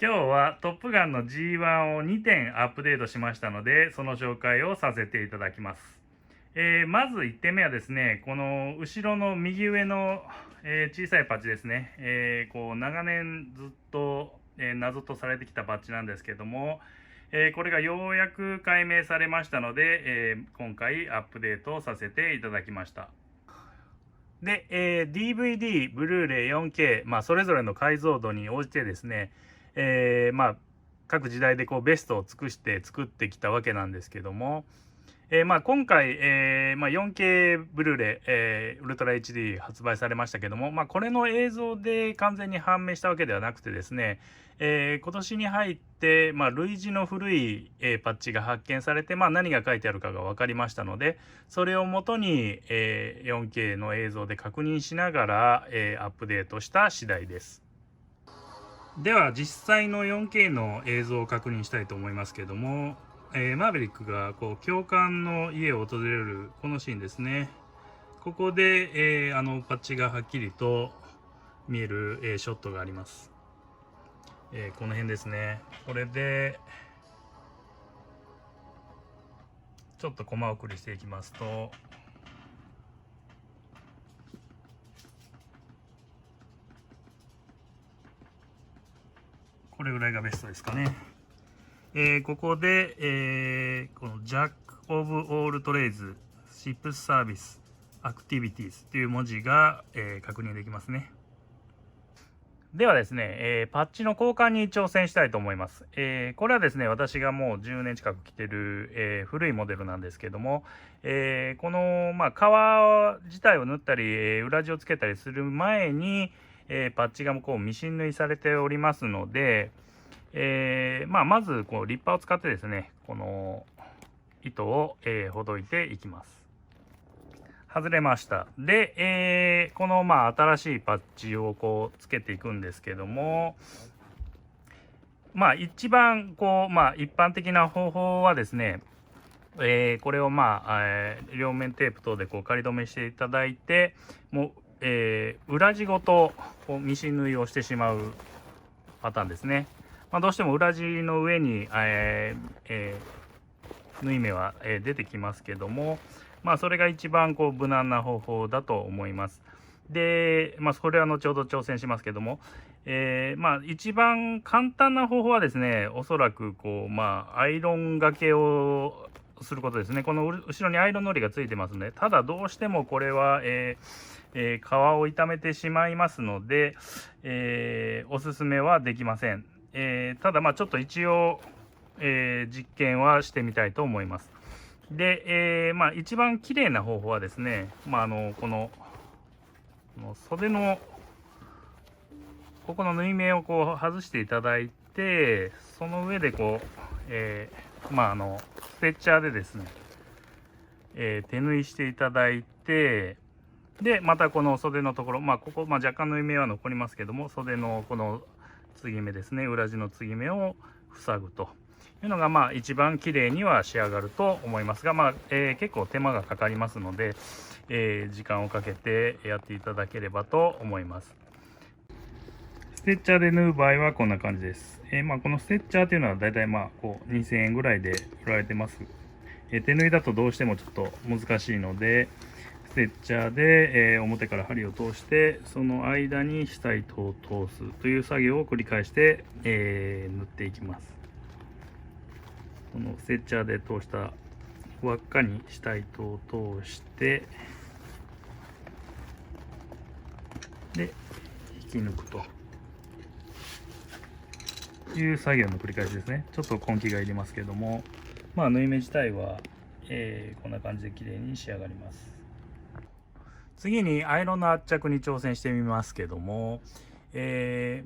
今日はトップガンの G1 を2点アップデートしましたので、その紹介をさせていただきます。まず1点目はですね、この後ろの右上の、小さいパッチですね、こう長年ずっと、謎とされてきたパッチなんですけども、これがようやく解明されましたので、今回アップデートをさせていただきました。で、DVD、ブルーレイ 4K、それぞれの解像度に応じてですね、各時代でこうベストを尽くして作ってきたわけなんですけども、今回、4K ブルーレイ、ウルトラ HD 発売されましたけども、これの映像で完全に判明したわけではなくてですね、今年に入って、類似の古い、パッチが発見されて、何が書いてあるかが分かりましたので、それをもとに、4K の映像で確認しながら、アップデートした次第です。では実際の 4K の映像を確認したいと思いますけども、マーヴェリックがこう教官の家を訪れるこのシーンですね。ここで、パッチがはっきりと見える、ショットがあります。この辺ですね。これでちょっとコマ送りしていきますと、これぐらいがベストですかね。ここで、このジャック・オブ・オール・トレイズ、シップス・サービス、アクティビティーズという文字が、確認できますね。ではですね、パッチの交換に挑戦したいと思います。これはですね、私がもう10年近く着てる、古いモデルなんですけども、この、革自体を縫ったり、裏地をつけたりする前に、パッチがこうミシン縫いされておりますので、まずこうリッパーを使ってですね、この糸を、ほどいていきます。外れました。で、この新しいパッチをこうつけていくんですけども、一番こう一般的な方法はですね、これを両面テープ等でこう仮止めしていただいて、もう、裏地ごとこうミシン縫いをしてしまうパターンですね。どうしても裏地の上に、縫い目は、出てきますけども、それが一番こう無難な方法だと思います。で、それは後ほど挑戦しますけども、一番簡単な方法はですね、おそらくこうアイロンがけをすることですね。この後ろにアイロンのりがついてますので、ただどうしてもこれは、皮を傷めてしまいますので、おすすめはできません。ただちょっと一応、実験はしてみたいと思います。で、一番綺麗な方法はですね、この袖のここの縫い目をこう外していただいて、その上でこう、ステッチャーでですね、手縫いしていただいて、でまたこの袖のところ、ここ、若干縫い目は残りますけども、袖のこの継ぎ目ですね、裏地の継ぎ目を塞ぐというのが一番綺麗には仕上がると思いますが、結構手間がかかりますので、時間をかけてやっていただければと思います。ステッチャーで縫う場合はこんな感じです。このステッチャーというのはだいたいこう2000円ぐらいで売られてます。手縫いだとどうしてもちょっと難しいので、ステッチャーで、表から針を通して、その間に下糸を通すという作業を繰り返して、縫っていきます。このステッチャーで通した輪っかに下糸を通して、で引き抜くという作業の繰り返しですね。ちょっと根気がいりますけども、縫い目自体は、こんな感じで綺麗に仕上がります。次にアイロンの圧着に挑戦してみますけども、大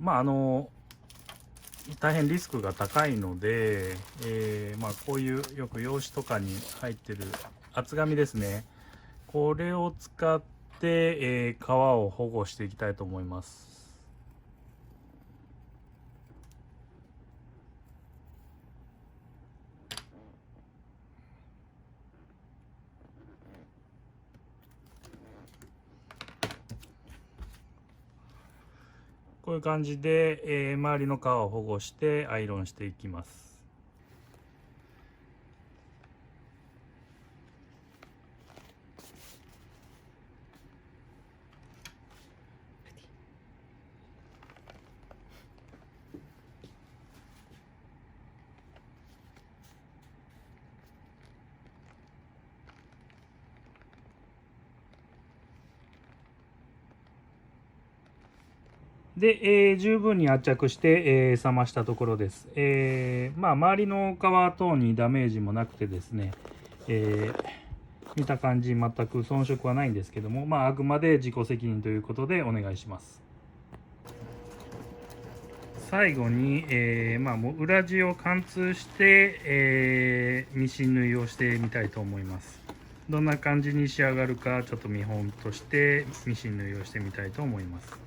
変リスクが高いので、こういうよく用紙とかに入ってる厚紙ですね、これを使って、皮を保護していきたいと思います。ここういう感じで、周りの皮を保護してアイロンしていきます。で、十分に圧着して、冷ましたところです。周りの皮等にダメージもなくてですね、見た感じ全く遜色はないんですけども、あくまで自己責任ということでお願いします。最後に、もう裏地を貫通して、ミシン縫いをしてみたいと思います。どんな感じに仕上がるかちょっと見本としてミシン縫いをしてみたいと思います。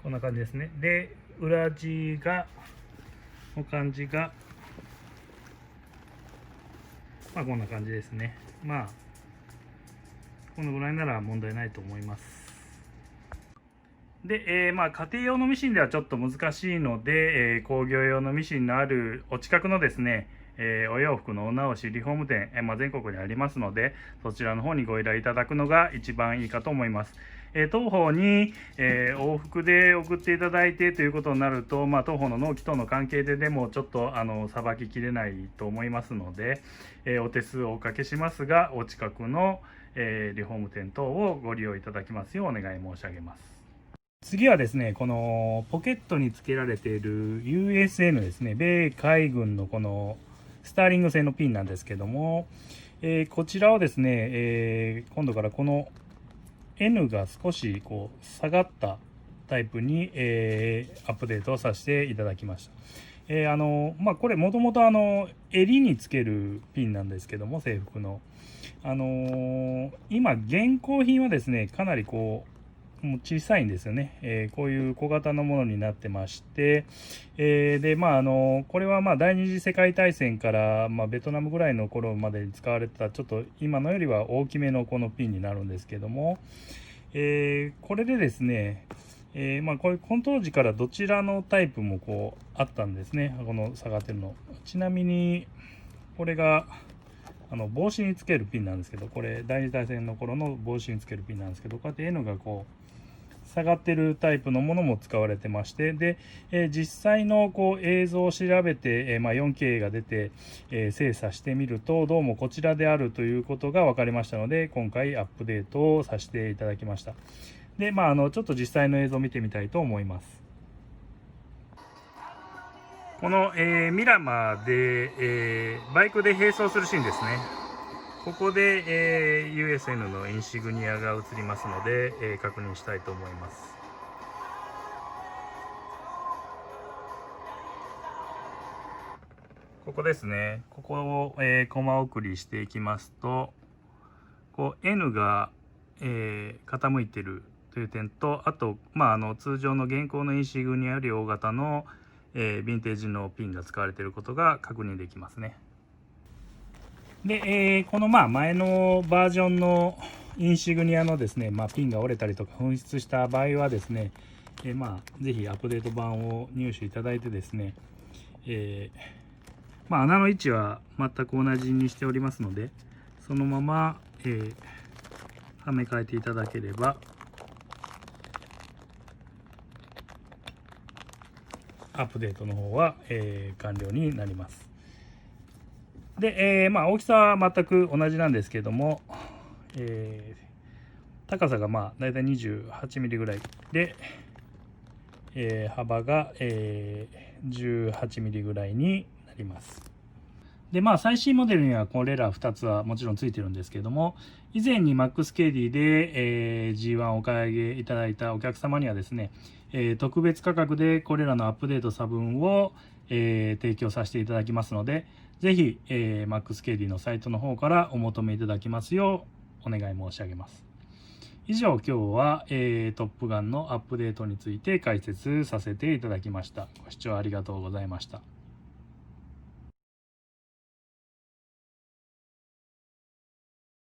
こんな感じですね。で、裏地の感じが、こんな感じですね。このぐらいなら問題ないと思います。で、家庭用のミシンではちょっと難しいので、工業用のミシンのあるお近くのですね、お洋服のお直しリフォーム店、全国にありますので、そちらの方にご依頼いただくのが一番いいかと思います。当方に、往復で送っていただいてということになると、当方の納期との関係でもちょっとさばききれないと思いますので、お手数をおかけしますが、お近くの、リフォーム店等をご利用いただきますようお願い申し上げます。次はですね、このポケットにつけられている USN ですね、米海軍のこのスターリング製のピンなんですけども、こちらをですね、今度からこの N が少しこう下がったタイプに、アップデートをさせていただきました。これもともと襟につけるピンなんですけども、制服の。今現行品はですね、かなりこうもう小さいんですよね。こういう小型のものになってまして、でこれは第二次世界大戦から、ベトナムぐらいの頃までに使われてたちょっと今のよりは大きめのこのピンになるんですけども、これでですね、この当時からどちらのタイプもこうあったんですね、この下がってるの。ちなみにこれが帽子につけるピンなんですけど、これ第二次大戦の頃の帽子につけるピンなんですけど、こうやって N がこう下がってるタイプのものも使われてまして、で、実際のこう映像を調べて、4K が出て、精査してみるとどうもこちらであるということが分かりましたので、今回アップデートをさせていただきました。で、ちょっと実際の映像を見てみたいと思います。この、ミラマーで、バイクで並走するシーンですね。ここで、USN のインシグニアが映りますので、確認したいと思います。ここですね。ここを、コマ送りしていきますと、こう N が、傾いてるという点と、あと、通常の現行のインシグニアより大型の、ヴィンテージのピンが使われていることが確認できますね。で、この前のバージョンのインシグニアのですね、ピンが折れたりとか紛失した場合はですね、ぜひアップデート版を入手いただいてですね、穴の位置は全く同じにしておりますので、そのまま、はめ替えていただければアップデートの方は、完了になります。で、大きさは全く同じなんですけども、高さがだいたい28ミリぐらいで、幅が、18mm ぐらいになります。で最新モデルにはこれら2つはもちろんついてるんですけれども、以前に MAXKD で、G1 をお買い上げいただいたお客様にはですね、特別価格でこれらのアップデート差分を、提供させていただきますので、ぜひ、MAXKD のサイトの方からお求めいただきますようお願い申し上げます。以上、今日は、トップガンのアップデートについて解説させていただきました。ご視聴ありがとうございました。